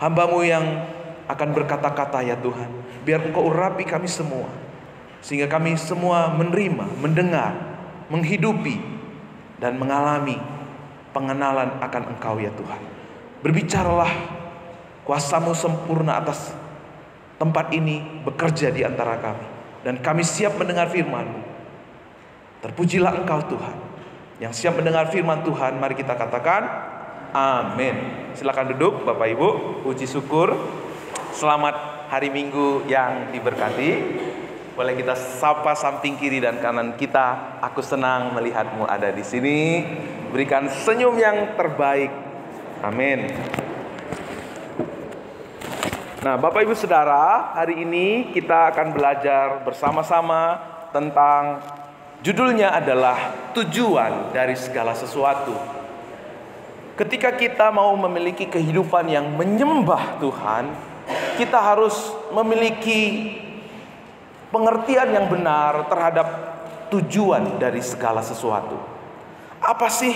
Hamba-Mu yang akan berkata-kata ya Tuhan. Biar Engkau urapi kami semua, sehingga kami semua menerima, mendengar, menghidupi, dan mengalami pengenalan akan Engkau ya Tuhan. Berbicaralah, kuasa-Mu sempurna atas tempat ini bekerja di antara kami, dan kami siap mendengar firman-Mu. Terpujilah Engkau Tuhan, yang siap mendengar firman Tuhan. Mari kita katakan amin. Silakan duduk Bapak Ibu. Puji syukur. Selamat hari Minggu yang diberkati. Boleh kita sapa samping kiri dan kanan kita. Aku senang melihat-Mu ada di sini. Berikan senyum yang terbaik. Amin. Nah, Bapak Ibu Saudara, hari ini kita akan belajar bersama-sama tentang, judulnya adalah tujuan dari segala sesuatu. Ketika kita mau memiliki kehidupan yang menyembah Tuhan, kita harus memiliki pengertian yang benar terhadap tujuan dari segala sesuatu. Apa sih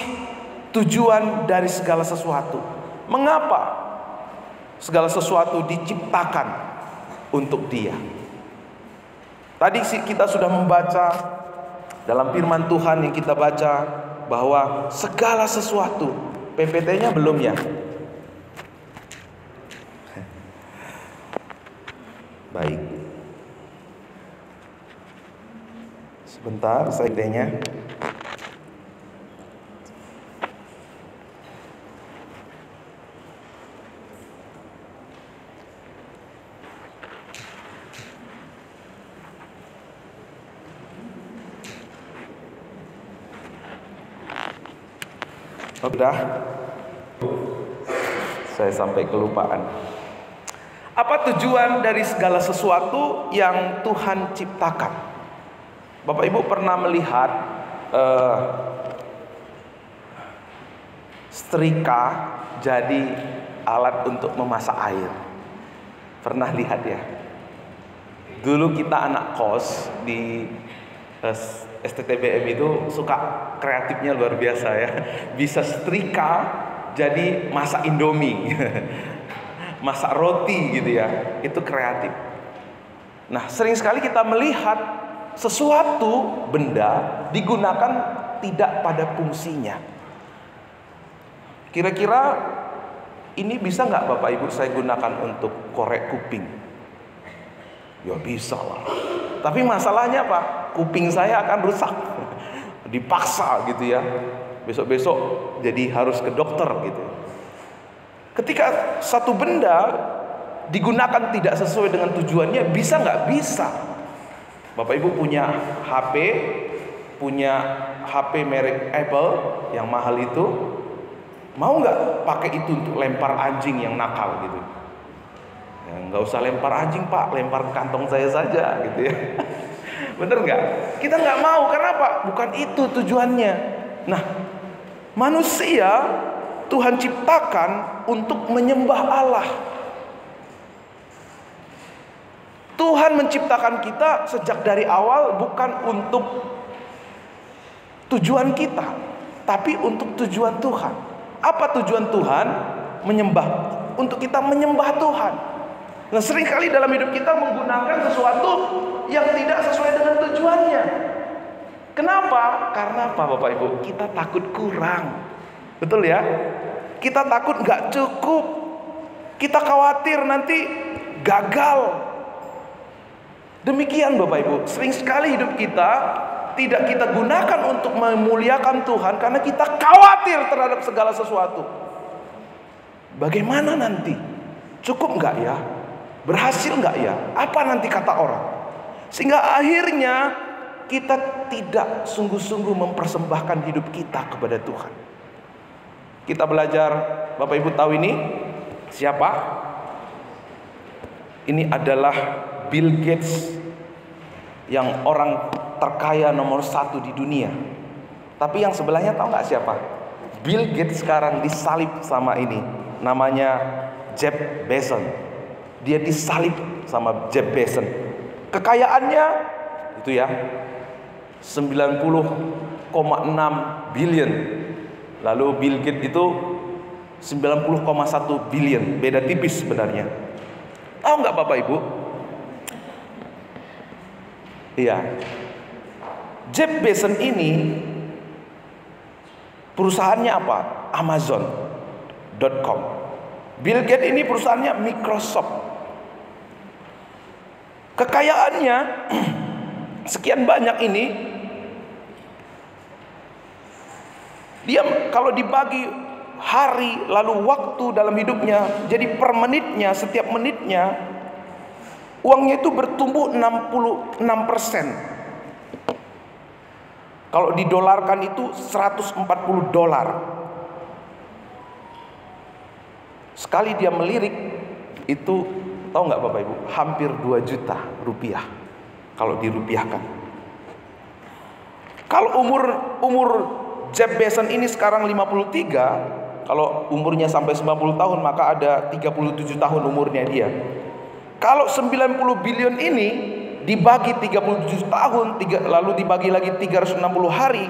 tujuan dari segala sesuatu? Mengapa segala sesuatu diciptakan untuk Dia? Tadi kita sudah membaca dalam firman Tuhan yang kita baca bahwa segala sesuatu, PPT-nya belum ya? Baik. Sebentar, saya PPT-nya. Udah, saya sampai kelupaan. Apa tujuan dari segala sesuatu yang Tuhan ciptakan? Bapak Ibu pernah melihat setrika jadi alat untuk memasak air? Pernah lihat ya? Dulu kita anak kos di STTBM itu suka kreatifnya luar biasa ya. Bisa setrika jadi masak Indomie, masak roti gitu ya. Itu kreatif. Nah, sering sekali kita melihat sesuatu benda digunakan tidak pada fungsinya. Kira-kira ini bisa nggak Bapak Ibu saya gunakan untuk korek kuping? Ya bisa lah. Tapi masalahnya apa? Kuping saya akan rusak. Dipaksa gitu ya. Besok-besok jadi harus ke dokter gitu. Ketika satu benda digunakan tidak sesuai dengan tujuannya, bisa nggak? Bisa. Bapak Ibu punya HP merek Apple yang mahal itu, mau nggak pakai itu untuk lempar anjing yang nakal gitu? Ya, nggak usah lempar anjing Pak, lempar kantong saya saja gitu ya. Bener nggak? Kita nggak mau, karena apa? Bukan itu tujuannya. Nah, manusia Tuhan ciptakan untuk menyembah Allah. Tuhan menciptakan kita sejak dari awal bukan untuk tujuan kita, tapi untuk tujuan Tuhan. Apa tujuan Tuhan? Menyembah. Untuk kita menyembah Tuhan. Nah, seringkali dalam hidup kita menggunakan sesuatu yang tidak sesuai dengan tujuannya. Kenapa? Karena apa Bapak Ibu? Kita takut kurang. Betul ya? Kita takut nggak cukup. Kita khawatir nanti gagal. Demikian Bapak Ibu. Sering sekali hidup kita tidak kita gunakan untuk memuliakan Tuhan karena kita khawatir terhadap segala sesuatu. Bagaimana nanti? Cukup nggak ya? Berhasil nggak ya? Apa nanti kata orang? Sehingga akhirnya kita tidak sungguh-sungguh mempersembahkan hidup kita kepada Tuhan. Kita belajar, Bapak Ibu tahu ini siapa? Ini adalah Bill Gates, yang orang terkaya nomor 1 di dunia. Tapi yang sebelahnya tahu nggak siapa? Bill Gates sekarang disalib sama ini, namanya Jeff Bezos. Dia disalib sama Jeff Bezos. Kekayaannya itu ya 90,6 billion. Lalu Bill Gates itu 90,1 billion. Beda tipis sebenarnya. Tahu nggak Bapak Ibu? Iya. Jeff Bezos ini perusahaannya apa? Amazon.com. Bill Gates ini perusahaannya Microsoft. Kekayaannya sekian banyak ini, dia kalau dibagi hari lalu waktu dalam hidupnya, jadi per menitnya, setiap menitnya uangnya itu bertumbuh 66%. Kalau didolarkan itu 140 dolar. Sekali dia melirik itu, tahu nggak Bapak Ibu, hampir 2 juta rupiah kalau dirupiahkan. Kalau umur Jeff Bezos ini sekarang 53, kalau umurnya sampai 90 tahun maka ada 37 tahun umurnya dia. Kalau 90 billion ini dibagi 37 tahun, lalu dibagi lagi 360 hari,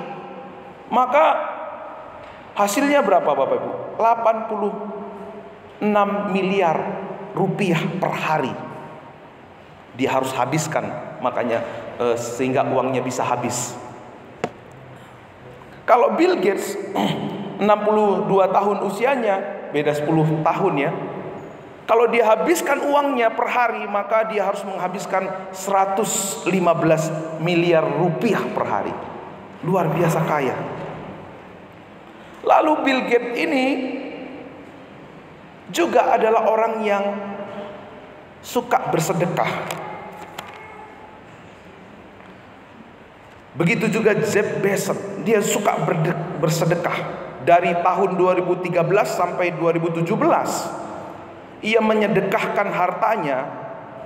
maka hasilnya berapa Bapak Ibu? 86 miliar rupiah per hari dia harus habiskan, makanya sehingga uangnya bisa habis. Kalau Bill Gates 62 tahun usianya, beda 10 tahun ya. Kalau dia habiskan uangnya per hari, maka dia harus menghabiskan 115 miliar rupiah per hari. Luar biasa kaya. Lalu Bill Gates ini juga adalah orang yang suka bersedekah. Begitu juga Jeff Bezos, dia suka bersedekah. Dari tahun 2013 sampai 2017, ia menyedekahkan hartanya,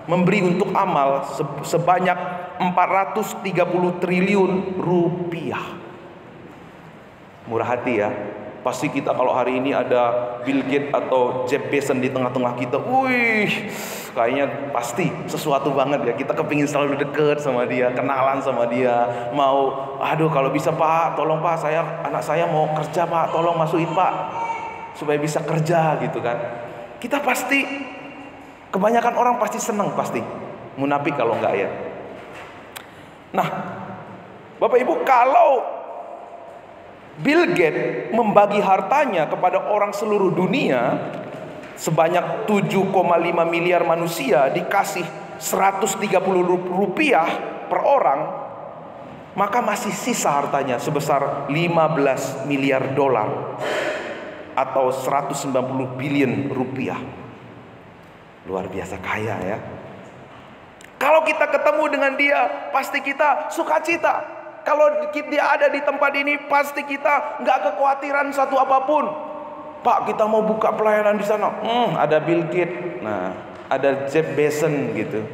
memberi untuk amal sebanyak 430 triliun rupiah. Murah hati ya. Pasti kita kalau hari ini ada Bill Gates atau Jeff Bezos di tengah-tengah kita, wih, kayaknya pasti sesuatu banget ya. Kita kepingin selalu deket sama dia, kenalan sama dia. Mau, aduh kalau bisa Pak, tolong Pak, anak saya mau kerja Pak, tolong masukin Pak, supaya bisa kerja gitu kan. Kita pasti, kebanyakan orang pasti senang pasti. Munafik kalau enggak ya. Nah, Bapak Ibu, kalau Bill Gates membagi hartanya kepada orang seluruh dunia, sebanyak 7,5 miliar manusia dikasih 130 rupiah per orang, maka masih sisa hartanya sebesar 15 miliar dolar atau 190 billion rupiah. Luar biasa kaya ya. Kalau kita ketemu dengan dia, pasti kita sukacita. Kalau dia ada di tempat ini, pasti kita nggak kekhawatiran satu apapun. Pak, kita mau buka pelayanan di sana. Ada Bill Gates, nah, ada Jeff Bezos gitu.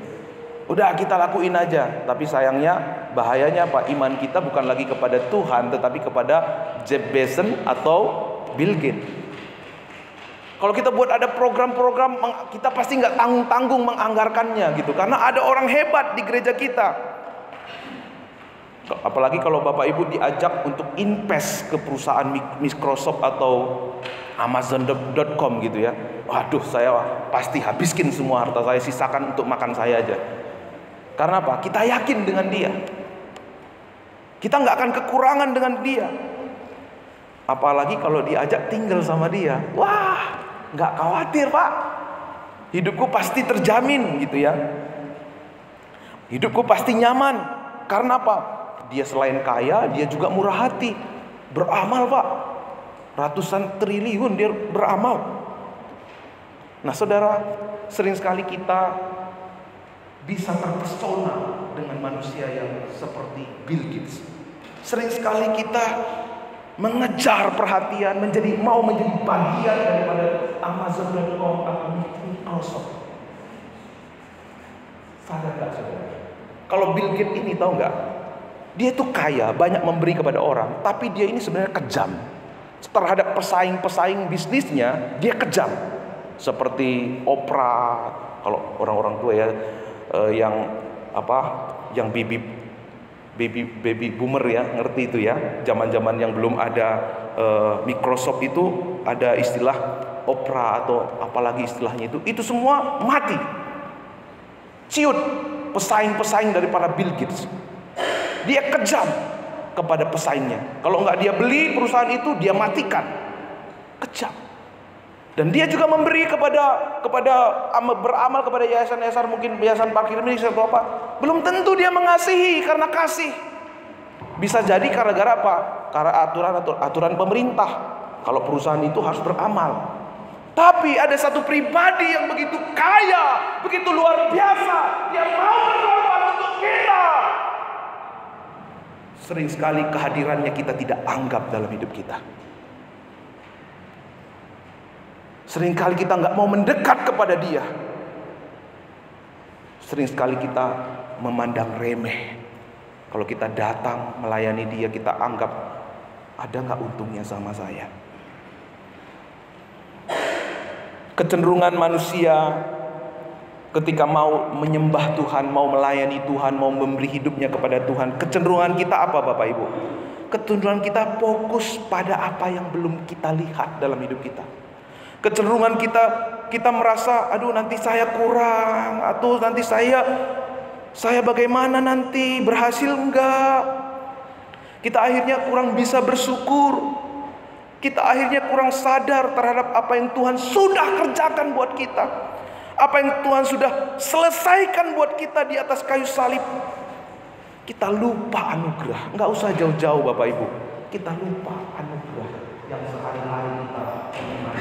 Udah kita lakuin aja. Tapi sayangnya, bahayanya apa? Iman kita bukan lagi kepada Tuhan, tetapi kepada Jeff Bezos atau Bill Gates. Kalau kita buat ada program-program, kita pasti nggak tanggung-tanggung menganggarkannya gitu. Karena ada orang hebat di gereja kita. Apalagi kalau Bapak Ibu diajak untuk invest ke perusahaan Microsoft atau Amazon.com gitu ya. Waduh, saya pasti habiskin semua harta saya, sisakan untuk makan saya aja. Karena apa? Kita yakin dengan dia. Kita nggak akan kekurangan dengan dia. Apalagi kalau diajak tinggal sama dia. Wah, nggak khawatir Pak. Hidupku pasti terjamin gitu ya. Hidupku pasti nyaman. Karena apa? Dia selain kaya, dia juga murah hati. Beramal Pak. Ratusan triliun dia beramal. Nah saudara, sering sekali kita bisa terpesona dengan manusia yang seperti Bill Gates. Sering sekali kita mengejar perhatian, mau menjadi bagian daripada Amazon.com atau Microsoft. Sadar gak saudara? Kalau Bill Gates ini tahu nggak? Dia tuh kaya, banyak memberi kepada orang, tapi dia ini sebenarnya kejam. Terhadap pesaing-pesaing bisnisnya, dia kejam. Seperti Oprah, kalau orang-orang tua ya, yang Bibi baby boomer ya, ngerti itu ya. Zaman-zaman yang belum ada Microsoft itu, ada istilah Opera atau apalagi istilahnya itu semua mati. Ciut pesaing-pesaing dari para Bill Gates. Dia kejam kepada pesaingnya. Kalau nggak dia beli perusahaan itu, dia matikan. Kejam. Dan dia juga memberi kepada beramal kepada yayasan-yayasan, mungkin yayasan parkir milik atau apa. Belum tentu dia mengasihi karena kasih. Bisa jadi gara-gara apa? Karena aturan pemerintah. Kalau perusahaan itu harus beramal. Tapi ada satu pribadi yang begitu kaya, begitu luar biasa, dia mau berkorban untuk kita. Sering sekali kehadirannya kita tidak anggap dalam hidup kita. Seringkali kita nggak mau mendekat kepada dia. Sering sekali kita memandang remeh. Kalau kita datang melayani dia, kita anggap ada nggak untungnya sama saya. Kecenderungan manusia ketika mau menyembah Tuhan, mau melayani Tuhan, mau memberi hidupnya kepada Tuhan, kecenderungan kita apa Bapak Ibu? Kecenderungan kita fokus pada apa yang belum kita lihat dalam hidup kita. Kecenderungan kita merasa, aduh nanti saya kurang, atau nanti saya bagaimana nanti, berhasil enggak. Kita akhirnya kurang bisa bersyukur. Kita akhirnya kurang sadar terhadap apa yang Tuhan sudah kerjakan buat kita. Apa yang Tuhan sudah selesaikan buat kita di atas kayu salib. Kita lupa anugerah. Enggak usah jauh-jauh Bapak Ibu. Kita lupa anugerah yang sehari-hari kita terima.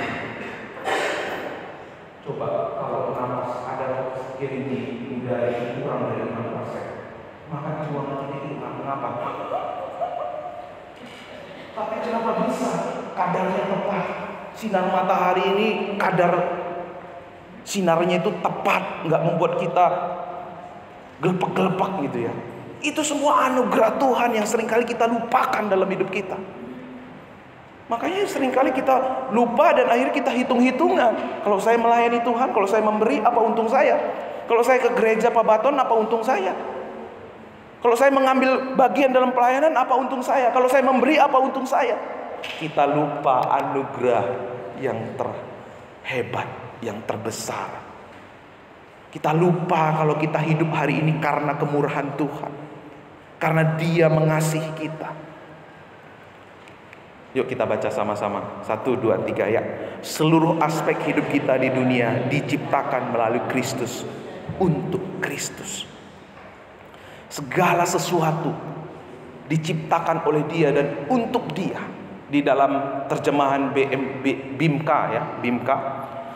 Coba kalau napas ada oksigen di udara kurang dari 6%, maka jualan ini mengapa? Tapi kenapa bisa kadarnya tepat? Sinar matahari ini kadar sinarnya itu tepat, nggak membuat kita gelepek-gelepek gitu ya. Itu semua anugerah Tuhan yang seringkali kita lupakan dalam hidup kita. Makanya seringkali kita lupa dan akhirnya kita hitung-hitungan. Kalau saya melayani Tuhan, kalau saya memberi, apa untung saya? Kalau saya ke gereja Pak Baton, apa untung saya? Kalau saya mengambil bagian dalam pelayanan, apa untung saya? Kalau saya memberi, apa untung saya? Kita lupa anugerah yang terhebat, yang terbesar. Kita lupa kalau kita hidup hari ini karena kemurahan Tuhan, karena Dia mengasihi kita. Yuk kita baca sama-sama. 1, 2, 3 ya. Seluruh aspek hidup kita di dunia diciptakan melalui Kristus, untuk Kristus. Segala sesuatu diciptakan oleh Dia dan untuk Dia. Di dalam terjemahan BIMKA ya, BIMKA.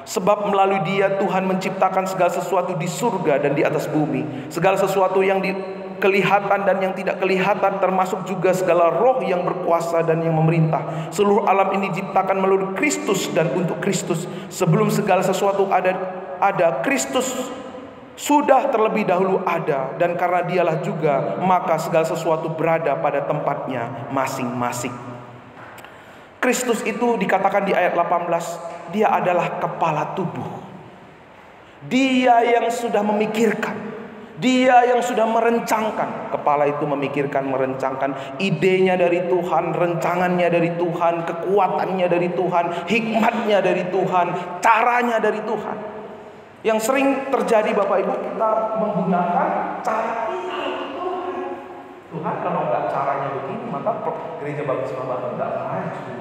Sebab melalui Dia Tuhan menciptakan segala sesuatu di surga dan di atas bumi. Segala sesuatu yang kelihatan dan yang tidak kelihatan, termasuk juga segala roh yang berkuasa dan yang memerintah. Seluruh alam ini diciptakan melalui Kristus dan untuk Kristus. Sebelum segala sesuatu ada Kristus sudah terlebih dahulu ada, dan karena Dialah juga maka segala sesuatu berada pada tempatnya masing-masing. Kristus itu dikatakan di ayat 18, Dia adalah kepala tubuh. Dia yang sudah memikirkan, Dia yang sudah merencangkan. Kepala itu memikirkan, merencangkan. Idenya dari Tuhan, rencangannya dari Tuhan, kekuatannya dari Tuhan, hikmatnya dari Tuhan, caranya dari Tuhan. Yang sering terjadi Bapak Ibu, kita menggunakan cara kita Tuhan. Tuhan kalau nggak caranya begini, maka gereja baptisma baru nggak maju.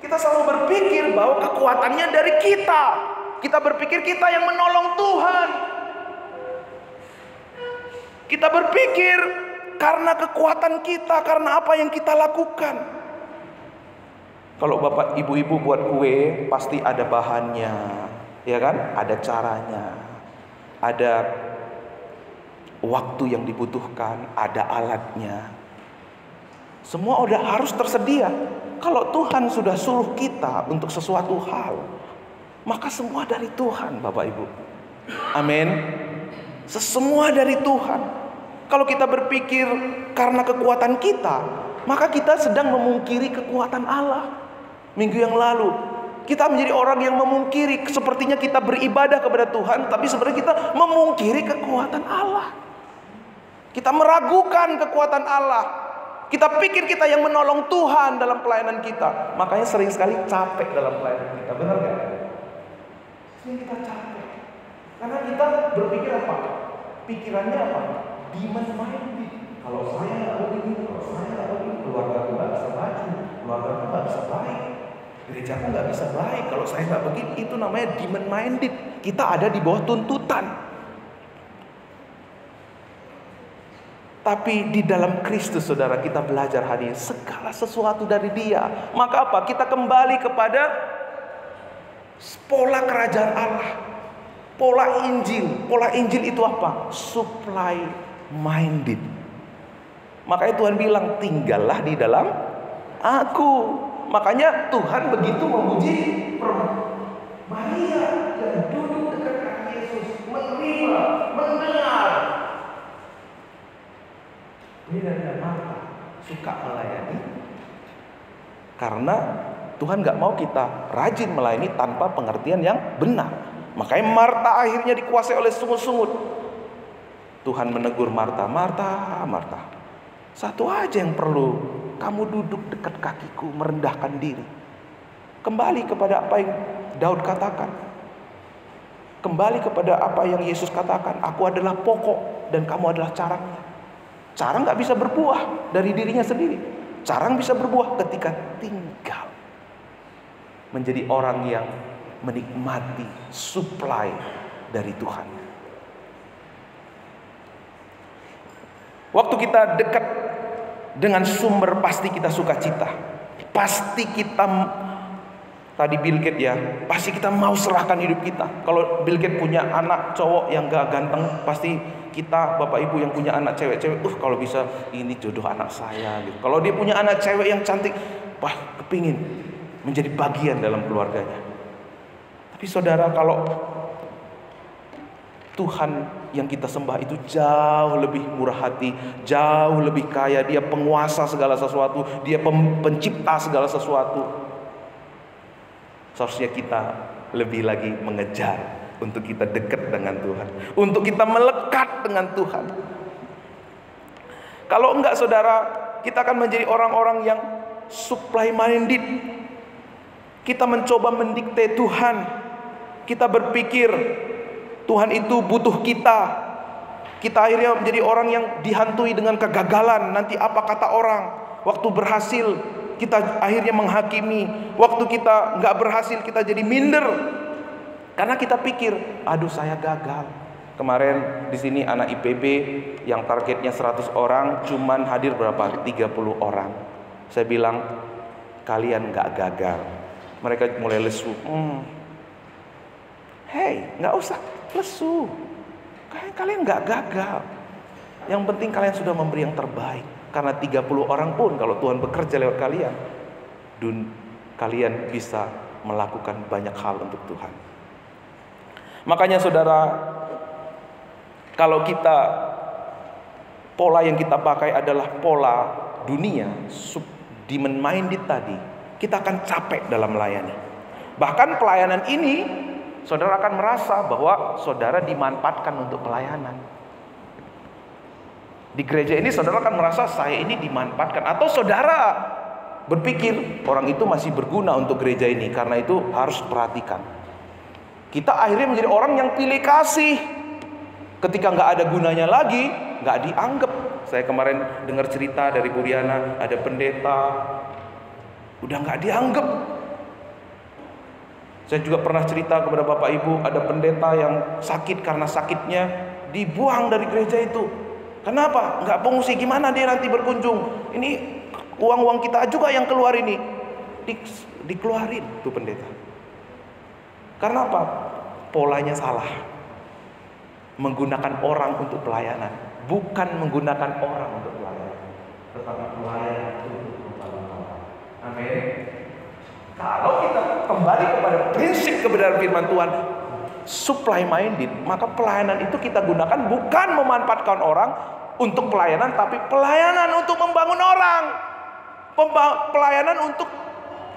Kita selalu berpikir bahwa kekuatannya dari kita. Kita berpikir kita yang menolong Tuhan. Kita berpikir karena kekuatan kita, karena apa yang kita lakukan. Kalau Bapak Ibu-ibu buat kue, pasti ada bahannya, ya kan? Ada caranya, ada waktu yang dibutuhkan, ada alatnya. Semua udah harus tersedia. Kalau Tuhan sudah suruh kita untuk sesuatu hal, maka semua dari Tuhan, Bapak Ibu. Amin. Semua dari Tuhan. Kalau kita berpikir karena kekuatan kita, maka kita sedang memungkiri kekuatan Allah. Minggu yang lalu kita menjadi orang yang memungkiri. Sepertinya kita beribadah kepada Tuhan, tapi sebenarnya kita memungkiri kekuatan Allah. Kita meragukan kekuatan Allah. Kita pikir kita yang menolong Tuhan dalam pelayanan kita. Makanya sering sekali capek dalam pelayanan kita. Benar gak? Sering kita capek. Karena kita berpikir apa? Pikirannya apa? Demand minded. Kalau saya nggak begini, kalau saya nggak begini, keluarga aku nggak bisa maju, keluarga aku nggak bisa baik, gereja aku nggak bisa baik. Kalau saya nggak begini, itu namanya demand minded. Kita ada di bawah tuntutan. Tapi di dalam Kristus, saudara, kita belajar hari ini segala sesuatu dari Dia. Maka apa? Kita kembali kepada pola kerajaan Allah, pola Injil. Pola Injil itu apa? Supply minded. Makanya Tuhan bilang, tinggallah di dalam Aku. Makanya Tuhan begitu memuji Maria yang duduk dekat kaki Yesus, menerima, mendengar. Maria dan Marta suka melayani karena Tuhan gak mau kita rajin melayani tanpa pengertian yang benar. Makanya Marta akhirnya dikuasai oleh sungut-sungut. Tuhan menegur Marta, Marta, Marta, satu aja yang perlu, kamu duduk dekat kakiku, merendahkan diri. Kembali kepada apa yang Daud katakan. Kembali kepada apa yang Yesus katakan, aku adalah pokok dan kamu adalah carangnya. Carang gak bisa berbuah dari dirinya sendiri. Carang bisa berbuah ketika tinggal menjadi orang yang menikmati supply dari Tuhan. Waktu kita dekat dengan sumber, pasti kita sukacita. Pasti kita, tadi Bill Gates ya, pasti kita mau serahkan hidup kita. Kalau Bill Gates punya anak cowok yang gak ganteng, pasti kita bapak ibu yang punya anak cewek-cewek, kalau bisa ini jodoh anak saya gitu. Kalau dia punya anak cewek yang cantik, wah kepingin menjadi bagian dalam keluarganya. Tapi saudara, kalau Tuhan yang kita sembah itu jauh lebih murah hati, jauh lebih kaya. Dia penguasa segala sesuatu, Dia pencipta segala sesuatu. Seharusnya kita lebih lagi mengejar untuk kita dekat dengan Tuhan, untuk kita melekat dengan Tuhan. Kalau enggak, saudara, kita akan menjadi orang-orang yang supply minded. Kita mencoba mendikte Tuhan. Kita berpikir Tuhan itu butuh kita. Kita akhirnya menjadi orang yang dihantui dengan kegagalan. Nanti apa kata orang? Waktu berhasil kita akhirnya menghakimi. Waktu kita nggak berhasil kita jadi minder. Karena kita pikir, aduh saya gagal. Kemarin di sini anak IPB yang targetnya 100 orang, cuman hadir berapa? 30 orang. Saya bilang, kalian nggak gagal. Mereka mulai lesu. Hei, nggak usah lesu. Kalian nggak gagal. Yang penting kalian sudah memberi yang terbaik. Karena 30 orang pun kalau Tuhan bekerja lewat kalian, kalian bisa melakukan banyak hal untuk Tuhan. Makanya saudara, kalau kita, pola yang kita pakai adalah pola dunia, demand minded tadi, kita akan capek dalam melayani. Bahkan pelayanan ini, saudara akan merasa bahwa saudara dimanfaatkan untuk pelayanan. Di gereja ini saudara akan merasa saya ini dimanfaatkan. Atau saudara berpikir orang itu masih berguna untuk gereja ini, karena itu harus perhatikan. Kita akhirnya menjadi orang yang pilih kasih. Ketika nggak ada gunanya lagi, nggak dianggap. Saya kemarin dengar cerita dari Bu Riana, ada pendeta udah nggak dianggap. Saya juga pernah cerita kepada Bapak Ibu, ada pendeta yang sakit, karena sakitnya dibuang dari gereja itu. Kenapa? Nggak fungsi, gimana dia nanti berkunjung? Ini uang-uang kita juga yang keluar ini. Dikeluarin tuh pendeta. Karena apa? Polanya salah. Menggunakan orang untuk pelayanan, bukan menggunakan orang untuk pelayanan, tetapi pelayanan untuk membangun orang. Amin. Kalau kita kembali kepada prinsip kebenaran firman Tuhan, supply minded, maka pelayanan itu kita gunakan bukan memanfaatkan orang untuk pelayanan, tapi pelayanan untuk membangun orang, pelayanan untuk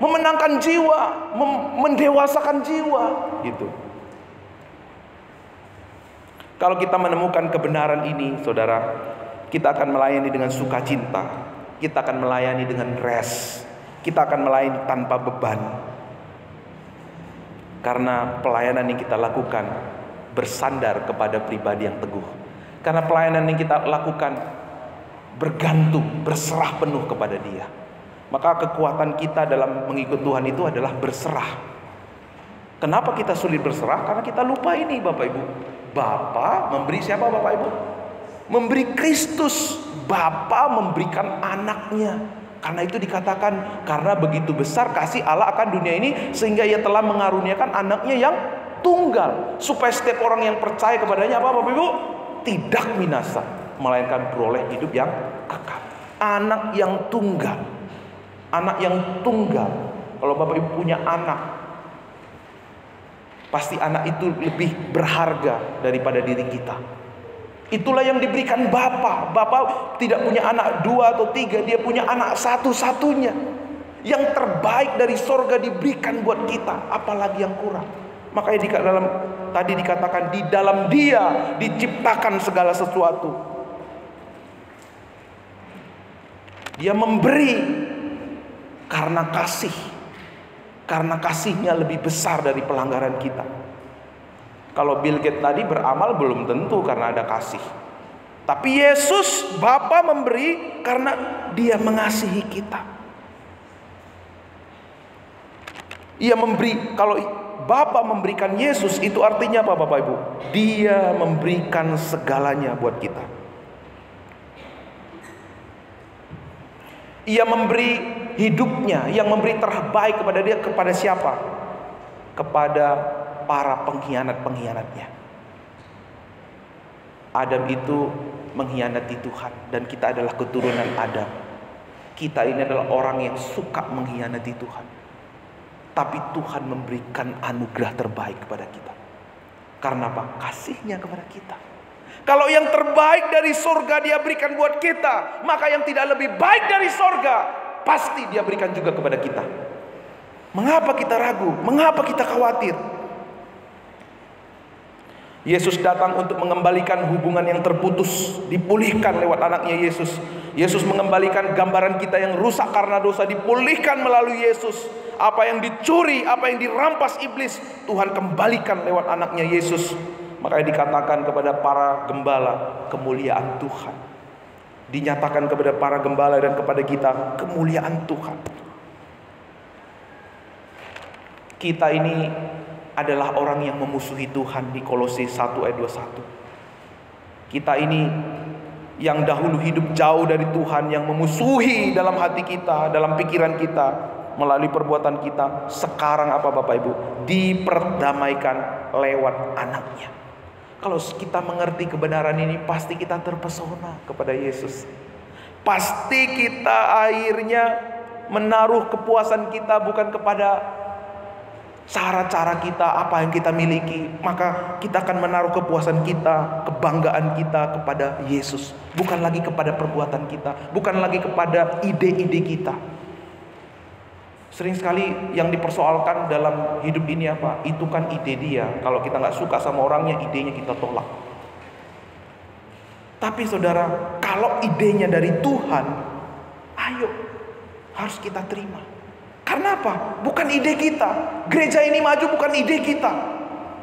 memenangkan jiwa, mendewasakan jiwa, gitu. Kalau kita menemukan kebenaran ini, saudara, Kita akan melayani dengan sukacita. Kita akan melayani dengan rest. Kita akan melayani tanpa beban. Karena pelayanan yang kita lakukan bersandar kepada pribadi yang teguh. Karena pelayanan yang kita lakukan bergantung, berserah penuh kepada Dia. Maka kekuatan kita dalam mengikut Tuhan itu adalah berserah. Kenapa kita sulit berserah? Karena kita lupa ini, Bapak Ibu. Bapa memberi siapa, Bapak Ibu? Memberi Kristus. Bapa memberikan anaknya. Karena itu dikatakan, karena begitu besar kasih Allah akan dunia ini, sehingga Ia telah mengaruniakan anaknya yang tunggal, supaya setiap orang yang percaya kepadanya apa, Bapak Ibu? Tidak binasa, melainkan beroleh hidup yang kekal. Anak yang tunggal. Anak yang tunggal. Kalau Bapak Ibu punya anak, pasti anak itu lebih berharga daripada diri kita. Itulah yang diberikan Bapa. Bapa tidak punya anak 2 atau 3, Dia punya anak satu-satunya. Yang terbaik dari sorga diberikan buat kita, apalagi yang kurang. Makanya tadi dikatakan di dalam Dia diciptakan segala sesuatu. Dia memberi karena kasih. Karena kasihnya lebih besar dari pelanggaran kita. Kalau Bill Gates tadi beramal belum tentu karena ada kasih. Tapi Yesus, Bapa memberi karena Dia mengasihi kita. Ia memberi, kalau Bapa memberikan Yesus, itu artinya apa, Bapak Ibu? Dia memberikan segalanya buat kita. Ia memberi hidupnya, yang memberi terbaik kepada Dia, kepada siapa? Kepada para pengkhianat-pengkhianatnya. Adam itu mengkhianati Tuhan, dan kita adalah keturunan Adam. Kita ini adalah orang yang suka mengkhianati Tuhan. Tapi Tuhan memberikan anugerah terbaik kepada kita. Karena apa? Kasihnya kepada kita. Kalau yang terbaik dari surga Dia berikan buat kita, maka yang tidak lebih baik dari surga pasti Dia berikan juga kepada kita. Mengapa kita ragu? Mengapa kita khawatir? Yesus datang untuk mengembalikan hubungan yang terputus, dipulihkan lewat anaknya Yesus. Yesus mengembalikan gambaran kita yang rusak karena dosa, dipulihkan melalui Yesus. Apa yang dicuri, apa yang dirampas iblis, Tuhan kembalikan lewat anaknya Yesus. Makanya dikatakan kepada para gembala, kemuliaan Tuhan. Dinyatakan kepada para gembala dan kepada kita, kemuliaan Tuhan. Kita ini adalah orang yang memusuhi Tuhan di Kolose 1 ayat 21. Kita ini yang dahulu hidup jauh dari Tuhan, yang memusuhi dalam hati kita, dalam pikiran kita, melalui perbuatan kita, sekarang apa Bapak Ibu? Diperdamaikan lewat anaknya. Kalau kita mengerti kebenaran ini, pasti kita terpesona kepada Yesus. Pasti kita akhirnya menaruh kepuasan kita bukan kepada cara-cara kita, apa yang kita miliki. Maka kita akan menaruh kepuasan kita, kebanggaan kita kepada Yesus, bukan lagi kepada perbuatan kita, bukan lagi kepada ide-ide kita. Sering sekali yang dipersoalkan dalam hidup ini apa? Itu kan ide dia. Kalau kita gak suka sama orangnya, idenya kita tolak. Tapi saudara, kalau idenya dari Tuhan, ayo, harus kita terima. Karena apa? Bukan ide kita. Gereja ini maju bukan ide kita.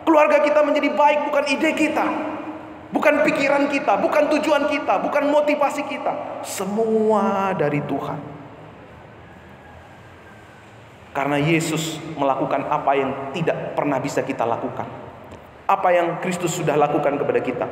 Keluarga kita menjadi baik bukan ide kita. Bukan pikiran kita, bukan tujuan kita, bukan motivasi kita. Semua dari Tuhan. Karena Yesus melakukan apa yang tidak pernah bisa kita lakukan. Apa yang Kristus sudah lakukan kepada kita.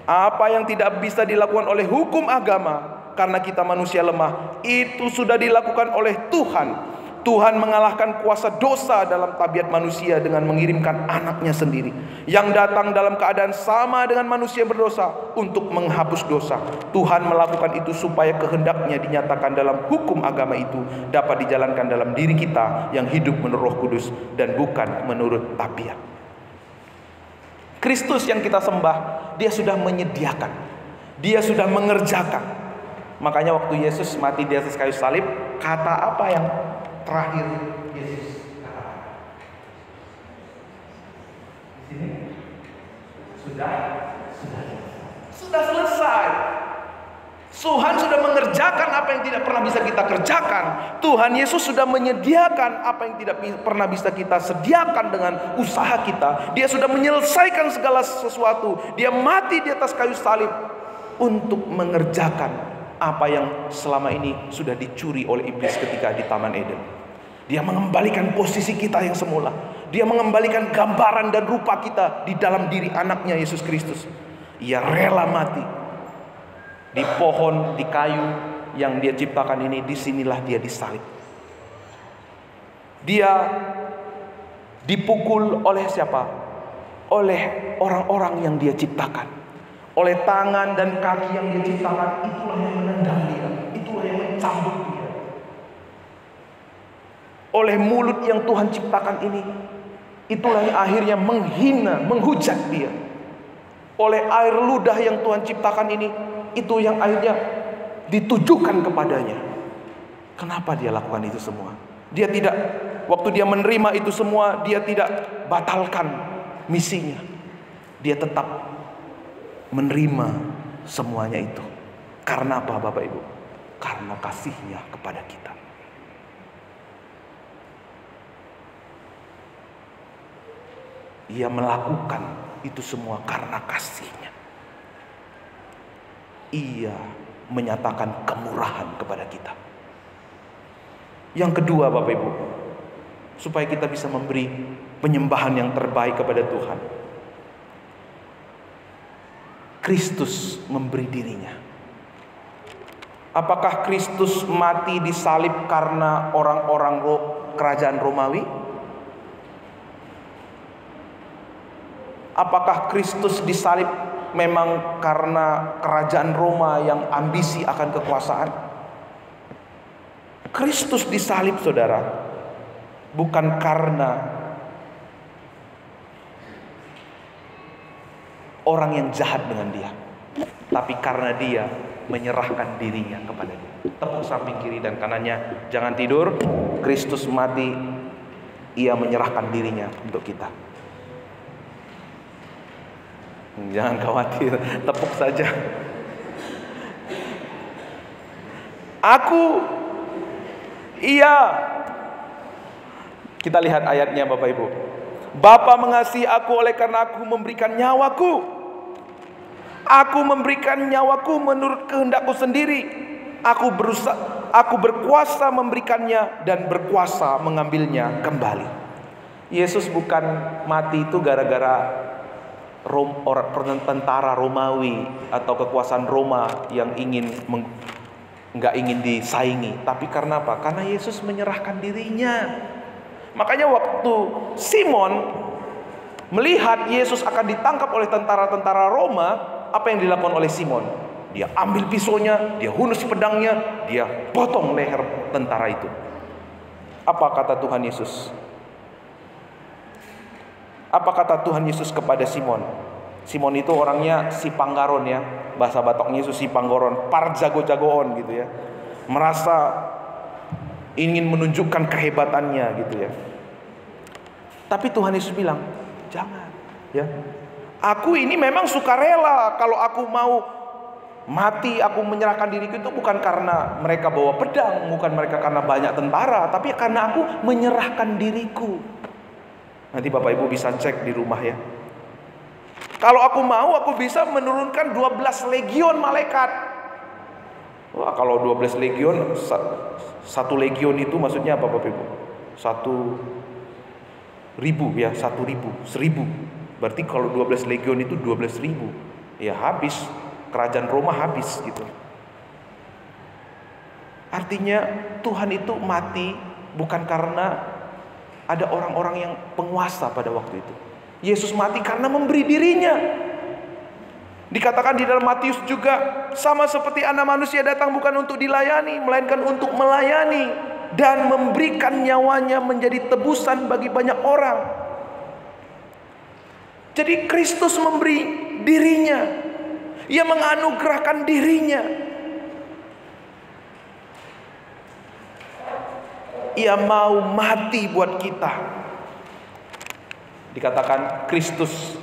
Apa yang tidak bisa dilakukan oleh hukum agama, karena kita manusia lemah, itu sudah dilakukan oleh Tuhan. Tuhan mengalahkan kuasa dosa dalam tabiat manusia dengan mengirimkan anaknya sendiri, yang datang dalam keadaan sama dengan manusia berdosa untuk menghapus dosa. Tuhan melakukan itu supaya kehendaknya dinyatakan dalam hukum agama itu dapat dijalankan dalam diri kita yang hidup menurut Roh Kudus dan bukan menurut tabiat. Kristus yang kita sembah, Dia sudah menyediakan, Dia sudah mengerjakan. Makanya waktu Yesus mati di atas kayu salib, kata apa yang terakhir Yesus katakan? Di sini sudah selesai. Tuhan sudah mengerjakan apa yang tidak pernah bisa kita kerjakan. Tuhan Yesus sudah menyediakan apa yang tidak pernah bisa kita sediakan dengan usaha kita. Dia sudah menyelesaikan segala sesuatu. Dia mati di atas kayu salib untuk mengerjakan apa yang selama ini sudah dicuri oleh iblis ketika di Taman Eden. Dia mengembalikan posisi kita yang semula. Dia mengembalikan gambaran dan rupa kita di dalam diri anaknya Yesus Kristus. Ia rela mati di pohon, di kayu yang dia ciptakan ini. Disinilah dia disalib. Dia dipukul oleh siapa? Oleh orang-orang yang dia ciptakan. Oleh tangan dan kaki yang dia ciptakan. Itulah yang menendang dia. Itulah yang mencambuk dia. Oleh mulut yang Tuhan ciptakan ini. Itulah yang akhirnya menghina, menghujat dia. Oleh air ludah yang Tuhan ciptakan ini, itu yang akhirnya ditujukan kepadanya. Kenapa dia lakukan itu semua? Dia tidak, waktu dia menerima itu semua, dia tidak batalkan misinya. Dia tetap menerima semuanya itu. Karena apa Bapak Ibu? Karena kasihnya kepada kita. Ia melakukan itu semua karena kasihnya. Ia menyatakan kemurahan kepada kita. Yang kedua Bapak Ibu, supaya kita bisa memberi penyembahan yang terbaik kepada Tuhan, Kristus memberi dirinya. Apakah Kristus mati disalib karena orang-orang kerajaan Romawi? Apakah Kristus disalib memang karena kerajaan Roma yang ambisi akan kekuasaan? Kristus disalib saudara, bukan karena orang yang jahat dengan dia, tapi karena dia menyerahkan dirinya kepada dia. Tepuk samping kiri dan kanannya, jangan tidur. Kristus mati, ia menyerahkan dirinya untuk kita. Jangan khawatir, tepuk saja. Iya. Kita lihat ayatnya Bapak Ibu. Bapa mengasihi aku oleh karena aku memberikan nyawaku. Aku memberikan nyawaku menurut kehendakku sendiri. Aku berkuasa memberikannya dan berkuasa mengambilnya kembali. Yesus bukan mati itu gara-gara tentara Romawi atau kekuasaan Roma yang nggak ingin disaingi, tapi karena apa? Karena Yesus menyerahkan dirinya. Makanya waktu Simon melihat Yesus akan ditangkap oleh tentara-tentara Roma, apa yang dilakukan oleh Simon? Dia ambil pisaunya, dia hunus pedangnya, dia potong leher tentara itu. Apa kata Tuhan Yesus? Apa kata Tuhan Yesus kepada Simon? Simon itu orangnya si panggaron ya. Bahasa Batoknya Yesus si panggoron, par jago-jagoon gitu ya. Merasa ingin menunjukkan kehebatannya gitu ya. Tapi Tuhan Yesus bilang, jangan ya. Aku ini memang sukarela. Kalau aku mau mati, aku menyerahkan diriku itu bukan karena mereka bawa pedang, bukan mereka karena banyak tentara, tapi karena aku menyerahkan diriku. Nanti Bapak Ibu bisa cek di rumah ya. Kalau aku mau, aku bisa menurunkan 12 legion malaikat. Wah, kalau 12 legion, satu legion itu maksudnya apa Bapak Ibu? 1.000 ya, 1.000. Berarti kalau 12 legion itu 12.000. Ya habis, kerajaan Roma habis gitu. Artinya Tuhan itu mati bukan karena ada orang-orang yang penguasa pada waktu itu. Yesus mati karena memberi dirinya. Dikatakan di dalam Matius juga, sama seperti Anak Manusia datang bukan untuk dilayani, melainkan untuk melayani dan memberikan nyawanya menjadi tebusan bagi banyak orang. Jadi Kristus memberi dirinya. Ia menganugerahkan dirinya. Ia mau mati buat kita. Dikatakan Kristus,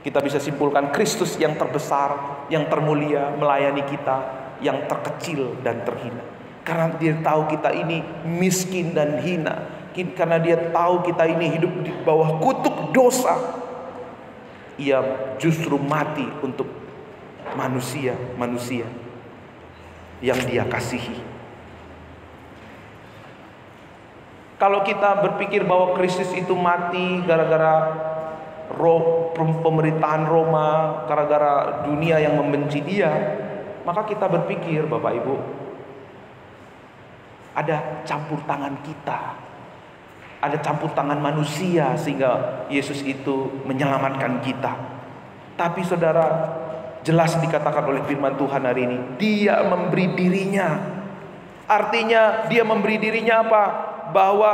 kita bisa simpulkan Kristus yang terbesar, yang termulia melayani kita. yang terkecil dan terhina. Karena dia tahu kita ini miskin dan hina. Karena dia tahu kita ini hidup di bawah kutuk dosa. Ia justru mati untuk manusia yang dia kasihi. Kalau kita berpikir bahwa Kristus itu mati gara-gara pemerintahan Roma, gara-gara dunia yang membenci dia, maka kita berpikir, Bapak Ibu, ada campur tangan kita, ada campur tangan manusia sehingga Yesus itu menyelamatkan kita. Tapi saudara, jelas dikatakan oleh firman Tuhan hari ini, dia memberi dirinya. Artinya dia memberi dirinya apa? Bahwa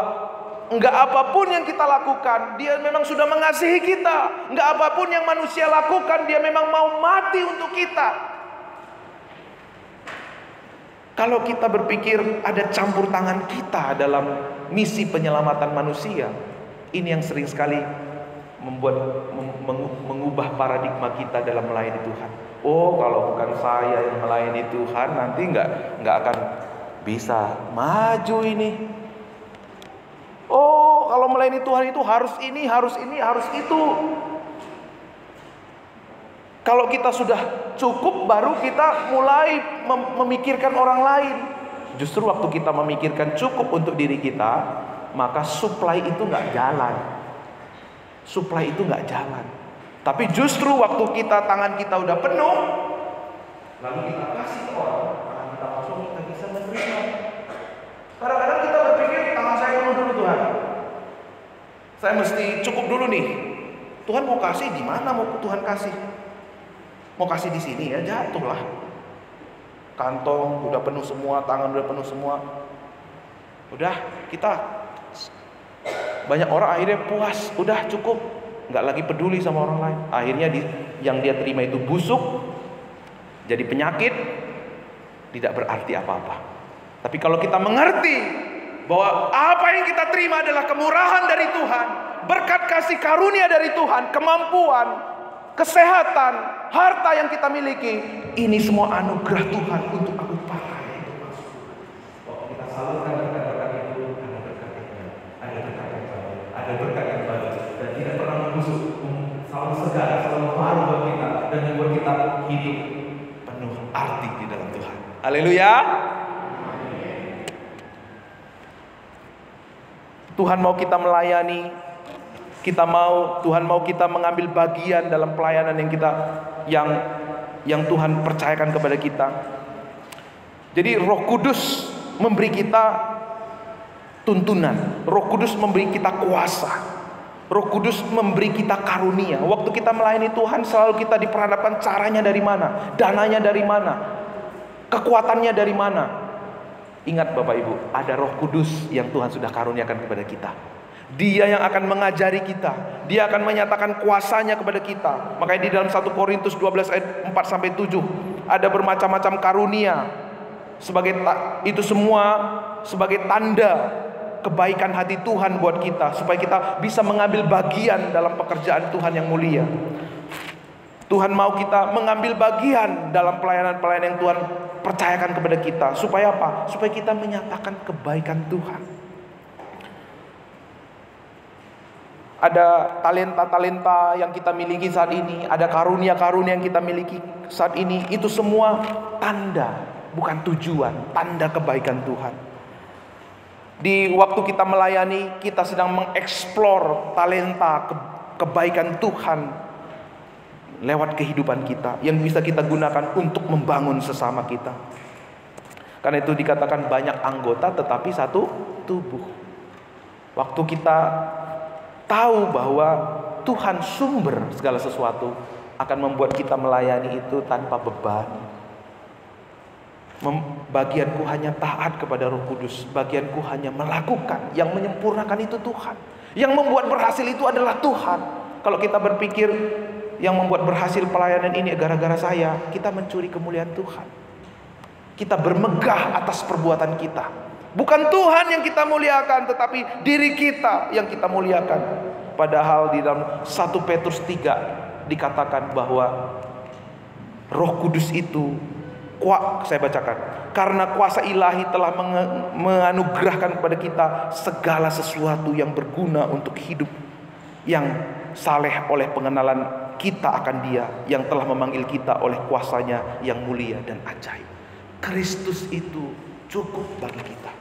enggak apapun yang kita lakukan, dia memang sudah mengasihi kita. Enggak apapun yang manusia lakukan, dia memang mau mati untuk kita. Kalau kita berpikir ada campur tangan kita dalam misi penyelamatan manusia, ini yang sering sekali mengubah paradigma kita dalam melayani Tuhan. Oh, kalau bukan saya yang melayani Tuhan, nanti nggak akan bisa maju ini. Oh, kalau melayani Tuhan itu harus ini, harus itu. Kalau kita sudah cukup, baru kita mulai memikirkan orang lain. Justru waktu kita memikirkan cukup untuk diri kita, maka supply itu nggak jalan. Supply itu nggak jalan. Tapi justru waktu tangan kita udah penuh, lalu kita kasih ke orang, tangan kita kosong, kita bisa menerima. Kadang-kadang kita berpikir, tangan saya penuh dulu Tuhan, saya mesti cukup dulu nih. Tuhan mau kasih di mana? Mau Tuhan kasih? Mau kasih di sini ya, jatuhlah. Kantong udah penuh semua, tangan udah penuh semua. Udah, kita banyak orang akhirnya puas, udah cukup, nggak lagi peduli sama orang lain. Akhirnya yang dia terima itu busuk, jadi penyakit, tidak berarti apa-apa. Tapi kalau kita mengerti bahwa apa yang kita terima adalah kemurahan dari Tuhan, berkat kasih karunia dari Tuhan, kemampuan, kesehatan, harta yang kita miliki, ini semua anugerah Tuhan untuk aku pakai. Waktu kita salurkan berkat-berkat itu, ada berkat yang baru, dan tidak pernah membusuk, selalu segar, selalu baru buat kita, dan membuat kita hidup penuh arti di dalam Tuhan. Haleluya. Tuhan mau kita melayani, Tuhan mau kita mengambil bagian dalam pelayanan yang Tuhan percayakan kepada kita. Jadi Roh Kudus memberi kita tuntunan, Roh Kudus memberi kita kuasa, Roh Kudus memberi kita karunia. Waktu kita melayani Tuhan, selalu kita diperhadapkan caranya dari mana, dananya dari mana, kekuatannya dari mana. Ingat Bapak Ibu, ada Roh Kudus yang Tuhan sudah karuniakan kepada kita. Dia yang akan mengajari kita, dia akan menyatakan kuasanya kepada kita. Makanya di dalam 1 Korintus 12 ayat 4-7 ada bermacam-macam karunia. Itu semua sebagai tanda kebaikan hati Tuhan buat kita, supaya kita bisa mengambil bagian dalam pekerjaan Tuhan yang mulia. Tuhan mau kita mengambil bagian dalam pelayanan-pelayanan yang Tuhan percayakan kepada kita. Supaya apa? Supaya kita menyatakan kebaikan Tuhan. Ada talenta-talenta yang kita miliki saat ini, ada karunia-karunia yang kita miliki saat ini. Itu semua tanda, bukan tujuan, tanda kebaikan Tuhan. Di waktu kita melayani, kita sedang mengeksplor talenta kebaikan Tuhan lewat kehidupan kita, yang bisa kita gunakan untuk membangun sesama kita. Karena itu dikatakan banyak anggota tetapi satu tubuh. Waktu kita tahu bahwa Tuhan sumber segala sesuatu, akan membuat kita melayani itu tanpa beban. Bagianku hanya taat kepada Roh Kudus, bagianku hanya melakukan. Yang menyempurnakan itu Tuhan, yang membuat berhasil itu adalah Tuhan. Kalau kita berpikir yang membuat berhasil pelayanan ini gara-gara saya, kita mencuri kemuliaan Tuhan. Kita bermegah atas perbuatan kita. Bukan Tuhan yang kita muliakan, tetapi diri kita yang kita muliakan. Padahal di dalam 1 Petrus 3 dikatakan bahwa Roh Kudus itu Saya bacakan. Karena kuasa ilahi telah menganugerahkan kepada kita segala sesuatu yang berguna untuk hidup yang saleh oleh pengenalan kita akan Dia yang telah memanggil kita oleh kuasanya yang mulia dan ajaib. Kristus itu cukup bagi kita.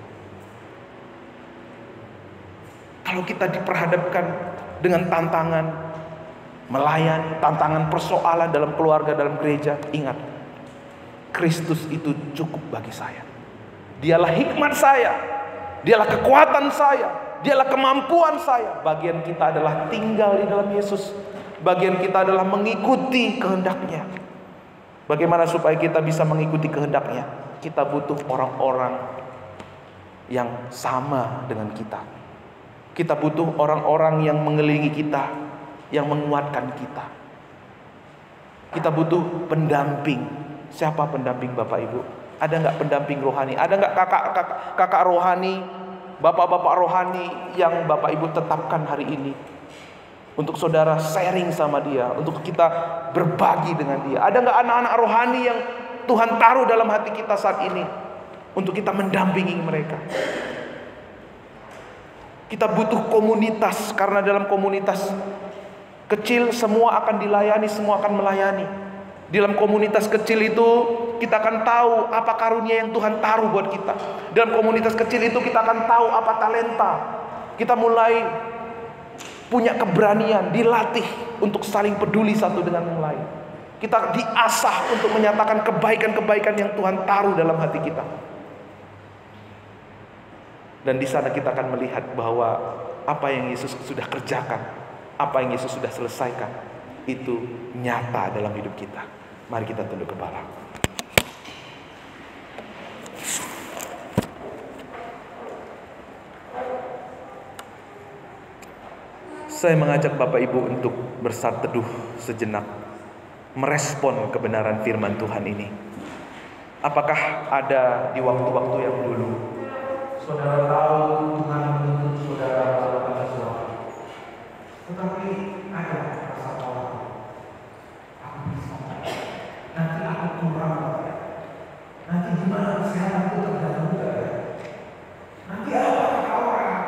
Kalau kita diperhadapkan dengan tantangan melayani, tantangan persoalan dalam keluarga, dalam gereja, ingat, Kristus itu cukup bagi saya. Dialah hikmat saya, Dialah kekuatan saya, Dialah kemampuan saya. Bagian kita adalah tinggal di dalam Yesus. Bagian kita adalah mengikuti kehendak-Nya. Bagaimana supaya kita bisa mengikuti kehendak-Nya? Kita butuh orang-orang yang sama dengan kita. Kita butuh orang-orang yang mengelilingi kita, yang menguatkan kita. Kita butuh pendamping. Siapa pendamping Bapak Ibu? Ada nggak pendamping rohani? Ada nggak kakak rohani, bapak-bapak rohani yang Bapak Ibu tetapkan hari ini untuk saudara sharing sama dia, untuk kita berbagi dengan dia? Ada nggak anak-anak rohani yang Tuhan taruh dalam hati kita saat ini untuk kita mendampingi mereka? Kita butuh komunitas, karena dalam komunitas kecil semua akan dilayani, semua akan melayani. Di dalam komunitas kecil itu kita akan tahu apa karunia yang Tuhan taruh buat kita. Dalam komunitas kecil itu kita akan tahu apa talenta. Kita mulai punya keberanian, dilatih untuk saling peduli satu dengan yang lain. Kita diasah untuk menyatakan kebaikan-kebaikan yang Tuhan taruh dalam hati kita. Dan di sana kita akan melihat bahwa apa yang Yesus sudah kerjakan, apa yang Yesus sudah selesaikan, itu nyata dalam hidup kita. Mari kita tunduk kepala. Saya mengajak Bapak Ibu untuk bersatu teduh sejenak, merespon kebenaran firman Tuhan ini. Apakah ada di waktu-waktu yang dulu saudara tahu Tuhan menuntut saudara melakukan sesuatu, tetapi ada rasa khawatir, aku bisa, nanti aku kurang, nanti gimana kesehatanku terganggu gak, nanti apa kata orang,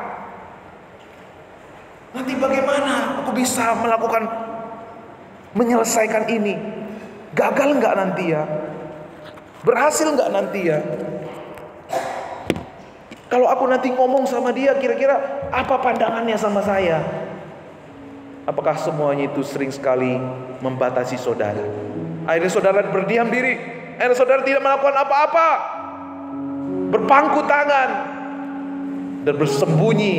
nanti bagaimana aku bisa menyelesaikan ini, gagal nggak nanti ya, berhasil nggak nanti ya. Kalau aku nanti ngomong sama dia, kira-kira apa pandangannya sama saya? Apakah semuanya itu sering sekali membatasi saudara? Akhirnya saudara berdiam diri, akhirnya saudara tidak melakukan apa-apa, berpangku tangan dan bersembunyi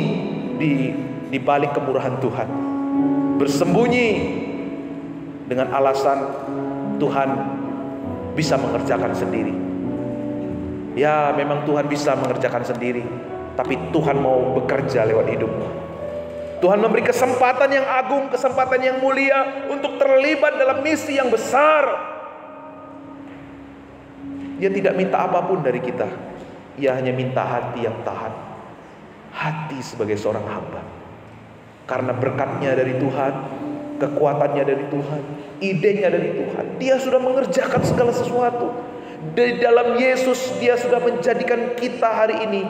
di balik kemurahan Tuhan, bersembunyi dengan alasan Tuhan bisa mengerjakan sendiri. Ya, memang Tuhan bisa mengerjakan sendiri, tapi Tuhan mau bekerja lewat hidupmu. Tuhan memberi kesempatan yang agung, kesempatan yang mulia untuk terlibat dalam misi yang besar. Dia tidak minta apapun dari kita. Ia hanya minta hati yang tahan, hati sebagai seorang hamba. Karena berkatnya dari Tuhan, kekuatannya dari Tuhan, idenya dari Tuhan, dia sudah mengerjakan segala sesuatu. Di dalam Yesus dia sudah menjadikan kita hari ini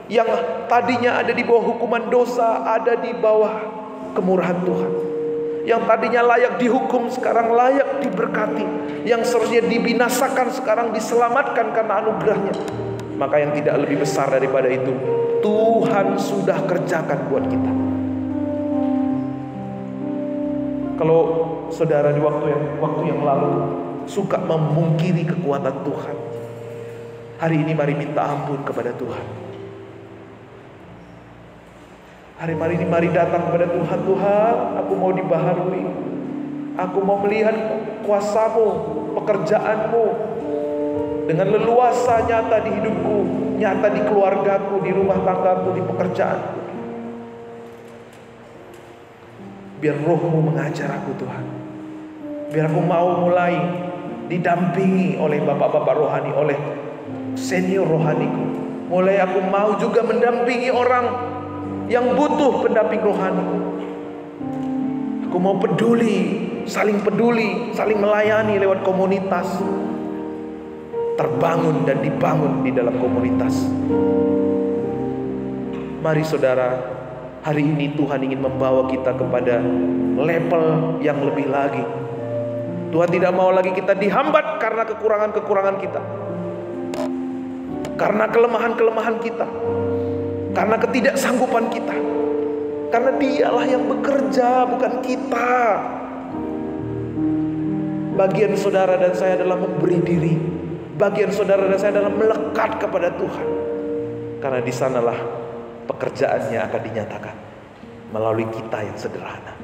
yang tadinya ada di bawah hukuman dosa, ada di bawah kemurahan Tuhan. Yang tadinya layak dihukum sekarang layak diberkati. Yang seharusnya dibinasakan sekarang diselamatkan karena anugerahnya. Maka yang tidak lebih besar daripada itu, Tuhan sudah kerjakan buat kita. Kalau saudara di waktu yang lalu suka memungkiri kekuatan Tuhan, hari ini mari minta ampun kepada Tuhan. Hari ini mari datang kepada Tuhan. Tuhan, aku mau dibaharui. Aku mau melihat kuasa-Mu, pekerjaan-Mu dengan leluasa nyata di hidupku, nyata di keluargaku, di rumah tanggaku, di pekerjaanku. Biar Roh-Mu mengajar aku, Tuhan. Biar aku mau mulai didampingi oleh bapak-bapak rohani, oleh senior rohaniku. Mulai aku mau juga mendampingi orang yang butuh pendamping rohani. Aku mau peduli, saling melayani lewat komunitas. terbangun dan dibangun di dalam komunitas. Mari saudara, hari ini Tuhan ingin membawa kita kepada level yang lebih lagi. Tuhan tidak mau lagi kita dihambat karena kekurangan-kekurangan kita, karena kelemahan-kelemahan kita, karena ketidaksanggupan kita. Karena Dialah yang bekerja, bukan kita. Bagian saudara dan saya adalah memberi diri. Bagian saudara dan saya adalah melekat kepada Tuhan. Karena di sanalah pekerjaannya akan dinyatakan melalui kita yang sederhana.